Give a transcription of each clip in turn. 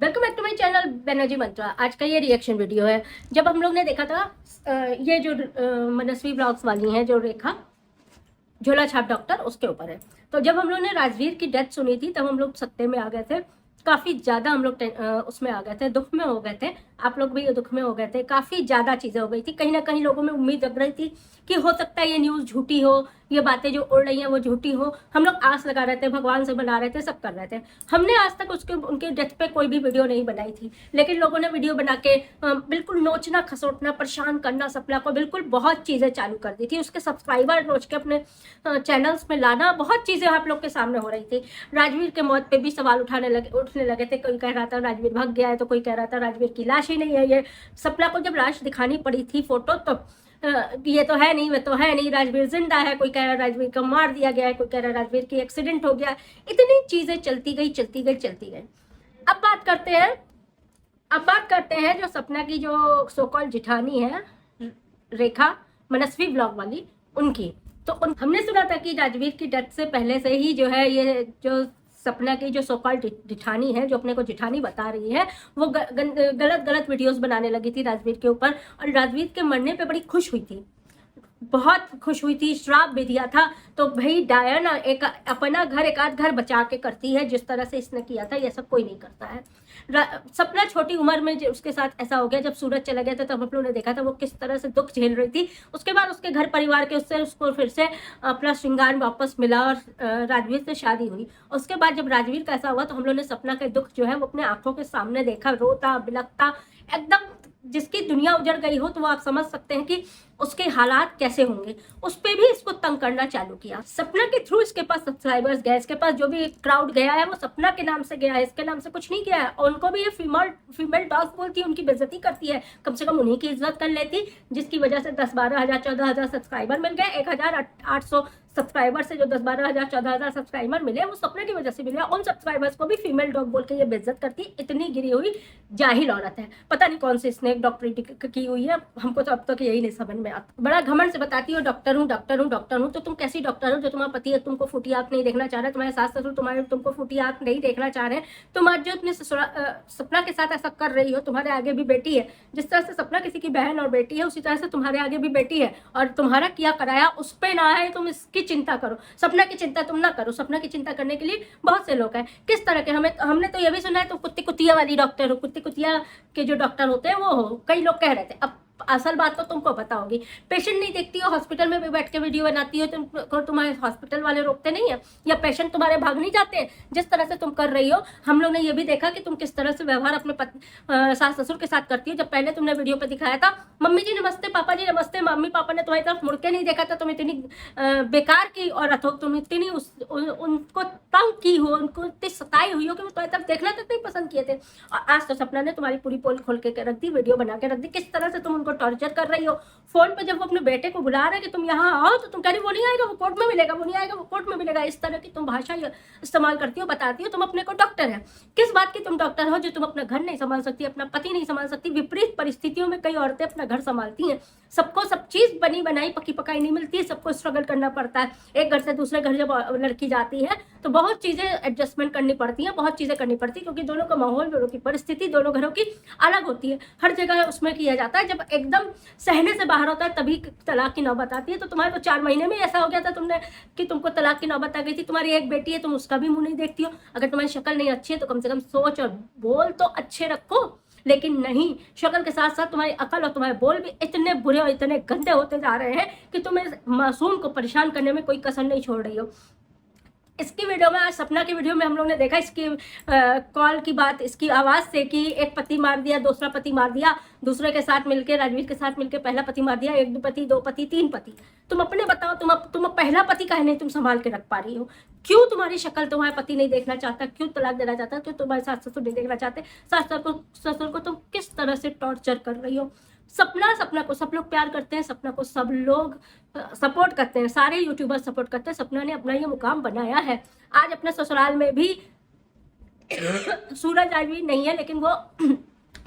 Welcome back to my channel Banerjee Mantra. आज का ये रिएक्शन वीडियो है। जब हम लोग ने देखा था ये जो मनस्वी ब्लॉग्स वाली हैं, जो रेखा झोला छाप डॉक्टर, उसके ऊपर है। तो जब हम लोग ने राजवीर की डेथ सुनी थी तब हम लोग सत्ते में आ गए थे, काफ़ी ज़्यादा हम लोग उसमें आ गए थे, दुख में हो गए थे। आप लोग भी दुख में हो गए थे, काफ़ी ज़्यादा चीज़ें हो गई थी। कहीं ना कहीं लोगों में उम्मीद जग रही थी कि हो सकता है ये न्यूज़ झूठी हो, ये बातें जो उड़ रही हैं वो झूठी हो। हम लोग आस लगा रहे थे, भगवान से बना रहे थे, सब कर रहे थे। हमने आज तक उनके डेथ पे कोई भी वीडियो नहीं बनाई थी, लेकिन लोगों ने वीडियो बना के बिल्कुल नोचना, खसोटना, परेशान करना सपना को, बिल्कुल बहुत चीज़ें चालू कर दी थी। उसके सब्सक्राइबर नोच के अपने चैनल्स में लाना, बहुत चीज़ें आप लोग के सामने हो रही थी। राजवीर के मौत पे भी सवाल उठने लगे थे। कोई कह रहा था राजवीर भाग गया है, तो कोई कह रहा था राजवीर की लाश ही नहीं है। ये सपना को जब लाश दिखानी पड़ी थी फोटो, तो ये तो है नहीं, वे तो है नहीं, राजवीर जिंदा है। कोई कह रहा है राजवीर को मार दिया गया है, कोई कह रहा है राजवीर की एक्सीडेंट हो गया। इतनी चीजें चलती गई। अब बात करते हैं जो सपना की जो सोकॉल जिठानी है, रेखा मनस्वी ब्लॉग वाली, उनकी। तो हमने सुना था कि राजवीर की डेथ से पहले से ही जो है, ये जो सपना की जो सोकॉल जिठानी है, जो अपने को जिठानी बता रही है, वो गलत वीडियोस बनाने लगी थी राजवीर के ऊपर। और राजवीर के मरने पे बड़ी खुश हुई थी, बहुत खुश हुई थी, श्राप भी दिया था। तो भाई डायना एक अपना घर, एक आध घर बचा के करती है। जिस तरह से इसने किया था, ये सब कोई नहीं करता है। सपना छोटी उम्र में उसके साथ ऐसा हो गया, जब सूरज चला गया था तब हम लोगों ने देखा था वो किस तरह से दुख झेल रही थी। उसके बाद उसके घर परिवार के उसको फिर से अपना श्रृंगार वापस मिला और राजवीर से शादी हुई। उसके बाद जब राजवीर का ऐसा हुआ तो हम लोगों ने सपना का दुख जो है वो अपने आंखों के सामने देखा, रोता बिलखता एकदम। जिसकी दुनिया उजड़ गई हो तो वो आप समझ सकते हैं कि उसके हालात कैसे होंगे। उस पर भी इसको तंग करना चालू किया। सपना के थ्रू इसके पास सब्सक्राइबर्स गए, इसके पास जो भी क्राउड गया है वो सपना के नाम से गया है, इसके नाम से कुछ नहीं गया है। और उनको भी ये फीमेल डॉग बोलती है, उनकी बेइज्जती करती है। कम से कम उन्हीं की इज्जत कर लेती, जिसकी वजह से 10-12 हज़ार 14 हज़ार सब्सक्राइबर मिल गए। 1,800 सब्सक्राइबर से जो 10-12 हज़ार 14 हज़ार सब्सक्राइबर मिले, वो सपने की वजह से मिले। उन सब्सक्राइबर्स को भी फीमेल डॉग बोल के ये बेइज्जत करती। इतनी गिरी हुई जाहिल औरत है, पता नहीं कौन सी स्नेक डॉक्टरी की हुई है, हमको तो अब तक यही नहीं समझ में आता। बड़ा घमंड से बताती हो डॉक्टर हूँ, तो तुम कैसी डॉक्टर हो जो तुम्हारा पति है तुमको फूटी आंख नहीं देखना चाह रहे, तुम्हारे सास ससुर तुमको फूटी आंख नहीं देखना चाह रहे, तुम आज जो अपने सपना के साथ ऐसा कर रही हो। तुम्हारे आगे भी बेटी है, जिस तरह से सपना किसी की बहन और बेटी है, उसी तरह से तुम्हारे आगे भी बेटी है। और तुम्हारा किया कराया उस पर ना है, तुम इसकी चिंता करो, सपना की चिंता तुम ना करो। सपना की चिंता करने के लिए बहुत से लोग हैं। किस तरह के हमने तो ये भी सुना है तुम कुत्ती कुतिया वाली डॉक्टर हो, कुत्ती कुतिया के जो डॉक्टर होते हैं वो हो, कई लोग कह रहे थे। अब असल बात तो तुमको पता होगी। पेशेंट नहीं देखती हो, हॉस्पिटल में भी बैठ के वीडियो बनाती हो, तुम्हारे हॉस्पिटल वाले रोकते नहीं है, या पेशेंट तुम्हारे भाग नहीं जाते जिस तरह से तुम कर रही हो। हम लोग ने ये भी देखा कि तुम किस तरह से व्यवहार अपने सास ससुर के साथ करती हो। जब पहले तुमने वीडियो पे दिखाया था, मम्मी जी नमस्ते, पापा जी नमस्ते, मम्मी पापा ने तुम्हारी तरफ मुड़ के नहीं देखा था। तुम इतनी बेकार की औरत हो, तुम इतनी उनको तंग की हो, उनको इतनी सताई हुई हो कि वो तुम्हारी तरफ देखना तक नहीं पसंद किए थे। और आज तो सपना ने तुम्हारी पूरी पोल खोल के रख दी, वीडियो बना के रख दी, किस तरह से तुम उनको टॉर्चर कर रही हो। फोन पे जब वो अपने बेटे को बुला रहे हैं कि तुम यहाँ आओ, तो तुम कह रही वो नहीं आएगा, वो कोर्ट में मिलेगा, वो नहीं आएगा, वो कोर्ट में मिलेगा। इस तरह की तुम भाषा इस्तेमाल करती हो, बताती हो तुम अपने को डॉक्टर है। किस बात की तुम डॉक्टर हो जो तुम अपना घर नहीं संभाल सकती, अपना पति नहीं संभाल सकती। विपरीत परिस्थितियों में कई औरतें अपना घर संभालती हैं। सबको सब चीज बनी बनाई पकी पकाई नहीं मिलती है, सबको स्ट्रगल करना पड़ता है। एक घर से दूसरे घर जब लड़की जाती है तो बहुत चीजें एडजस्टमेंट करनी पड़ती है, बहुत चीजें करनी पड़ती है, क्योंकि दोनों का माहौल, दोनों की परिस्थिति, दोनों घरों की अलग होती है। हर जगह उसमें किया जाता है। जब एकदम सहने से बाहर होता है तभी तलाक की नौबत आती है। तो तुम्हारे तो 4 महीने में ऐसा हो गया था तुमने कि तुमको तलाक की नौबत आ गई थी। तुम्हारी एक बेटी है, तुम उसका भी मुंह नहीं देखती हो। अगर तुम्हारी शक्ल नहीं अच्छी है तो कम से कम सोच और बोल तो अच्छे रखो। लेकिन नहीं, शक्ल के साथ साथ तुम्हारी अकल और तुम्हारे बोल भी इतने बुरे और इतने गंदे होते जा रहे हैं कि तुम इस मासूम को परेशान करने में कोई कसर नहीं छोड़ रही हो। इसकी वीडियो में, आज सपना की वीडियो में हम लोग ने देखा इसकी कॉल की बात, इसकी आवाज़ से कि एक पति मार दिया, दूसरा पति मार दिया, दूसरे के साथ मिलके, राजवीर के साथ मिलके पहला पति मार दिया, 1 पति 2 पति 3 पति। तुम अपने बताओ, तुम पहला पति काहे नहीं तुम संभाल के रख पा रही हो? क्यों तुम्हारी शक्ल तुम्हारा पति नहीं देखना चाहता? क्यों तलाक देना चाहता? क्यों तुम्हारे सास ससुर नहीं देखना चाहते? सास ससुर को तुम किस तरह से टॉर्चर कर रही हो? सपना को सब लोग प्यार करते हैं, सपना को सब लोग सपोर्ट करते हैं, सारे यूट्यूबर सपोर्ट करते हैं। सपना ने अपना ये मुकाम बनाया है। आज अपने ससुराल में भी सूरज आज भी नहीं है, लेकिन वो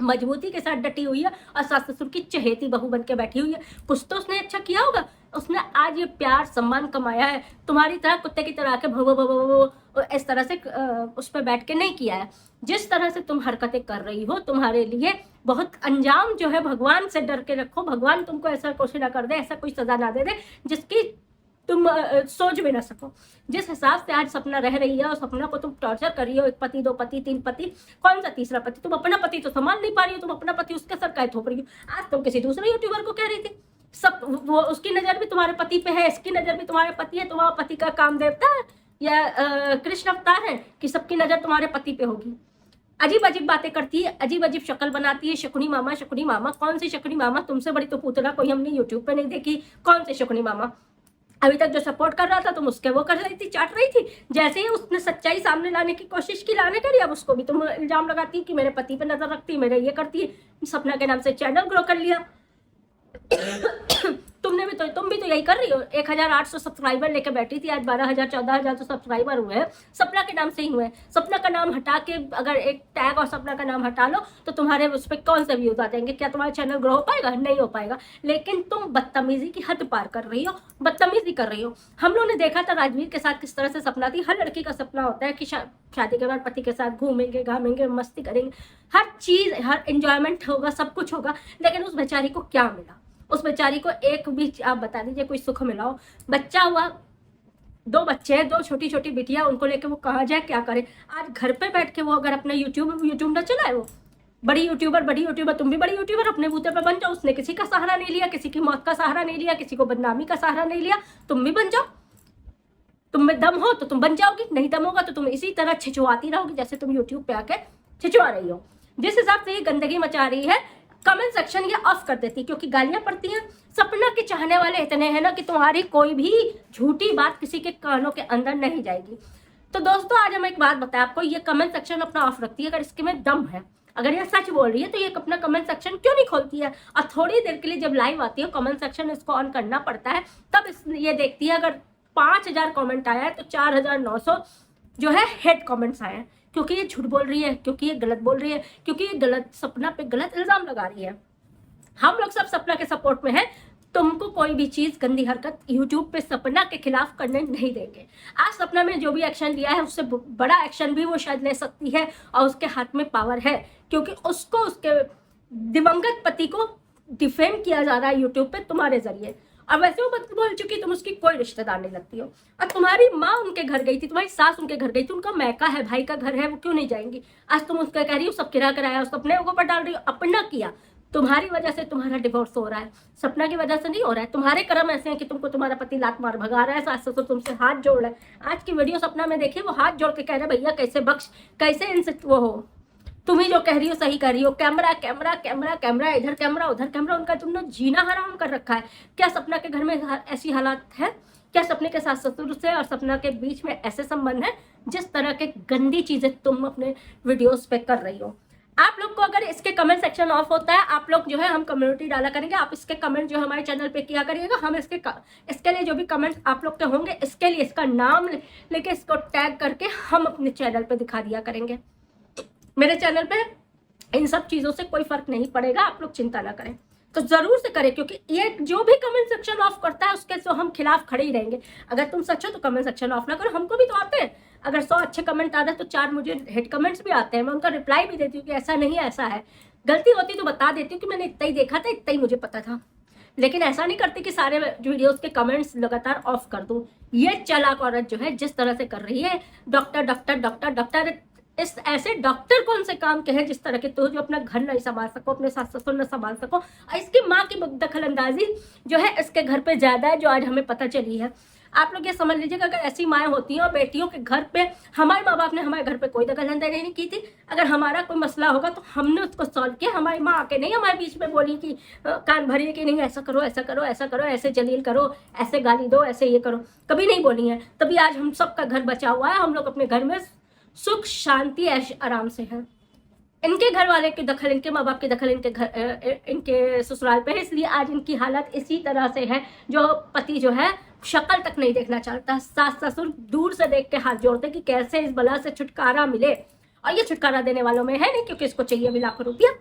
मजबूती के साथ डटी हुई है और सास ससुर की चहेती बहू बन के बैठी हुई है। कुछ तो उसने अच्छा किया होगा, उसने आज ये प्यार सम्मान कमाया है। तुम्हारी तरह कुत्ते की तरह आके भो भो भो इस तरह से उस पर बैठ के नहीं किया है। जिस तरह से तुम हरकतें कर रही हो, तुम्हारे लिए बहुत अंजाम जो है, भगवान से डर के रखो। भगवान तुमको ऐसा कुछ ना कर दे, ऐसा कोई सजा ना दे दे जिसकी तुम सोच भी ना सको। जिस हिसाब से आज सपना रह रही है और सपना को तुम टॉर्चर कर रही हो, 1 पति 2 पति 3 पति, कौन सा तीसरा पति? तुम अपना पति तो संभाल नहीं पा रही हो, तुम अपना पति उसके सर काय थोप रही हो। आज तुम किसी दूसरे यूट्यूबर को कह रही थी सब वो उसकी नजर भी तुम्हारे पति पे है, इसकी नजर भी तुम्हारे पति है। तुम्हारा पति का काम देवता है या कृष्ण अवतार है कि सबकी नजर तुम्हारे पति पे होगी? अजीब अजीब बातें करती है, अजीब अजीब शक्ल बनाती है। शकुनी मामा, शकुनी मामा, कौन सी शकुनी मामा? तुमसे बड़ी तो पूतना कोई हमने यूट्यूब पे नहीं देखी। कौन सी शकुनी मामा? अभी तक जो सपोर्ट कर रहा था तुम उसके वो कर रही थी, चाट रही थी। जैसे ही उसने सच्चाई सामने लाने की कोशिश की, लाने करी, अब उसको भी तुम इल्जाम लगाती कि मेरे पति पे नजर रखती, मेरे ये करती है। सपना के नाम से चैनल ग्रो कर लिया। तुम भी तो यही कर रही हो। 1800 सब्सक्राइबर लेके बैठी थी, आज 12000 14000 तो सब्सक्राइबर हुए हैं, सपना के नाम से ही हुए। सपना का नाम हटा के अगर एक टैग और सपना का नाम हटा लो तो तुम्हारे उस पर कौन से व्यूज आ जाएंगे? क्या तुम्हारा चैनल ग्रो हो पाएगा? नहीं हो पाएगा। लेकिन तुम बदतमीजी की हद पार कर रही हो, बदतमीजी कर रही हो। हम लोग ने देखा था राजवीर के साथ किस तरह से सपना थी। हर लड़की का सपना होता है कि शादी के बाद पति के साथ घूमेंगे, घामेंगे, मस्ती करेंगे, हर चीज, हर एंजॉयमेंट होगा, सब कुछ होगा। लेकिन उस बेचारी को क्या मिला? उस बेचारी को एक भी, आप बता दीजिए, कोई सुख मिला हो? बच्चा हुआ, 2 बच्चे हैं, 2 छोटी छोटी बिटिया, उनको लेके वो कहाँ जाए, क्या करे? आज घर पे बैठ के वो अगर अपना यूट्यूब ना चलाए, वो बड़ी यूट्यूबर, तुम भी बड़ी यूट्यूबर अपने बूते पे बन जाओ। उसने किसी का सहारा नहीं लिया, किसी की मौत का सहारा नहीं लिया, किसी को बदनामी का सहारा नहीं लिया। तुम भी बन जाओ। तुम में दम हो तो तुम बन जाओगी, नहीं दम होगा तो तुम इसी तरह छिछुआती रहोगी जैसे तुम यूट्यूब पे आके छिछुआ रही हो। जिस हिसाब से ये गंदगी मचा रही है, कमेंट सेक्शन ये ऑफ कर देती क्योंकि गालियां पड़ती हैं। सपना के चाहने वाले इतने हैं ना कि तुम्हारी कोई भी झूठी बात किसी के कानों के अंदर नहीं जाएगी। तो दोस्तों, आज हम एक बात बताएं आपको, ये कमेंट सेक्शन अपना ऑफ रखती है अगर इसके में दम है, अगर ये सच बोल रही है तो ये अपना कमेंट सेक्शन क्यों नहीं खोलती है? और थोड़ी देर के लिए जब लाइव आती है कमेंट सेक्शन इसको ऑन करना पड़ता है, तब ये देखती है अगर 5000 कमेंट आया है तो 4900 जो है हेट कमेंट्स आए हैं, क्योंकि ये झूठ बोल रही है, क्योंकि ये गलत बोल रही है, क्योंकि ये गलत सपना पे गलत इल्जाम लगा रही है। हम लोग सब सपना के सपोर्ट में हैं। तुमको कोई भी चीज, गंदी हरकत यूट्यूब पे सपना के खिलाफ करने नहीं देंगे। आज सपना में जो भी एक्शन लिया है उससे बड़ा एक्शन भी वो शायद ले सकती है और उसके हाथ में पावर है, क्योंकि उसको, उसके दिवंगत पति को डिफेम किया जा रहा है यूट्यूब पे तुम्हारे जरिए। और वैसे वो बात बोल चुकी, तुम उसकी कोई रिश्तेदार नहीं लगती हो। और तुम्हारी माँ उनके घर गई थी, तुम्हारी सास उनके घर गई थी, उनका मैका है, भाई का घर है, वो क्यों नहीं जाएंगी? आज तुम उसका कह रही हो सब किराया कराया, उसको अपने ऊपर डाल रही हो। अपना किया, तुम्हारी वजह से तुम्हारा डिवोर्स हो रहा है, सपना की वजह से नहीं हो रहा है। तुम्हारे कर्म ऐसे हैं कि तुमको तुम्हारा पति लात मार भगा रहा है, सास ससुर तुमसे हाथ जोड़ रहा है। आज की वीडियो सपना में देखिए, वो हाथ जोड़ के कह रहे भैया कैसे बख्श, कैसे इनसे वो हो, तुम ही जो कह रही हो सही कह रही हो। कैमरा कैमरा कैमरा कैमरा, इधर कैमरा उधर कैमरा, उनका तुमने जीना हराम कर रखा है। क्या सपना के घर में ऐसी हालात है? क्या सपने के सास ससुर से और सपना के बीच में ऐसे संबंध है? जिस तरह के गंदी चीजें तुम अपने वीडियोस पे कर रही हो। आप लोग को अगर इसके कमेंट सेक्शन ऑफ होता है, आप लोग जो है, हम कम्युनिटी डाला करेंगे, आप इसके कमेंट जो हमारे चैनल पे किया करिएगा। हम इसके लिए जो भी कमेंट आप लोग के होंगे, इसके लिए इसका नाम लेके इसको टैग करके हम अपने चैनल पे दिखा दिया करेंगे। मेरे चैनल पे इन सब चीजों से कोई फर्क नहीं पड़ेगा, आप लोग चिंता ना करें। तो जरूर से करें, क्योंकि ये जो भी कमेंट सेक्शन ऑफ करता है उसके तो हम खिलाफ खड़े ही रहेंगे। अगर तुम सच हो तो कमेंट सेक्शन ऑफ ना करो, हमको भी तो आते हैं। अगर 100 अच्छे कमेंट आ रहे हैं तो 4 मुझे हेट कमेंट्स भी आते हैं, मैं उनका रिप्लाई भी देती हूँ कि ऐसा नहीं है, ऐसा है। गलती होती तो बता देती हूँ कि मैंने इतना ही देखा था, इतना ही मुझे पता था। लेकिन ऐसा नहीं करती कि सारे वीडियोस के कमेंट्स लगातार ऑफ कर दूं। ये चालाक औरत जो है जिस तरह से कर रही है, डॉक्टर, इस ऐसे डॉक्टर कौन से काम के हैं जिस तरह के, तो जो अपना घर नहीं संभाल सको, अपने सास ससुर न संभाल सको, और इसकी माँ की दखल अंदाजी जो है इसके घर पे ज्यादा है, जो आज हमें पता चली है। आप लोग ये समझ लीजिएगा, अगर ऐसी माएँ होती हैं और बेटियों के घर पे, हमारे माँ बाप ने हमारे घर पे कोई दखल अंदाजी नहीं की थी। अगर हमारा कोई मसला होगा तो हमने उसको सॉल्व किया। हमारी माँ आके नहीं हमारे बीच में बोली कि कान भरिए कि नहीं ऐसा करो, ऐसा करो, ऐसा करो, ऐसे जलील करो, ऐसे गाली दो, ऐसे ये करो, कभी नहीं बोली है। तभी आज हम सबका घर बचा हुआ है, हम लोग अपने घर में सुख शांति ऐश आराम से है। इनके घर वाले की दखल, इनके माँ बाप की दखल इनके ससुराल पे है, इसलिए आज इनकी हालत इसी तरह से है। जो पति जो है शक्ल तक नहीं देखना चाहता, सास ससुर दूर से देख के हाथ जोड़ते कि कैसे इस बला से छुटकारा मिले, और ये छुटकारा देने वालों में है नहीं, क्योंकि इसको चाहिए भी लाखों रुपया।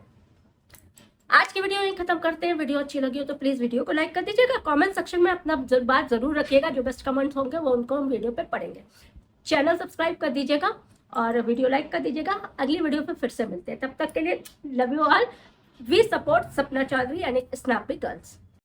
आज की वीडियो यहीं खत्म करते हैं। वीडियो अच्छी लगी हो तो प्लीज वीडियो को लाइक कर दीजिएगा। कमेंट सेक्शन में अपना बात जरूर रखिएगा, जो बेस्ट कमेंट्स होंगे वो उनको हम वीडियो पे पढ़ेंगे। चैनल सब्सक्राइब कर दीजिएगा और वीडियो लाइक कर दीजिएगा। अगली वीडियो पे फिर से मिलते हैं, तब तक के लिए love you all. We support Sapna Chaudhary यानी स्नैपी गर्ल्स।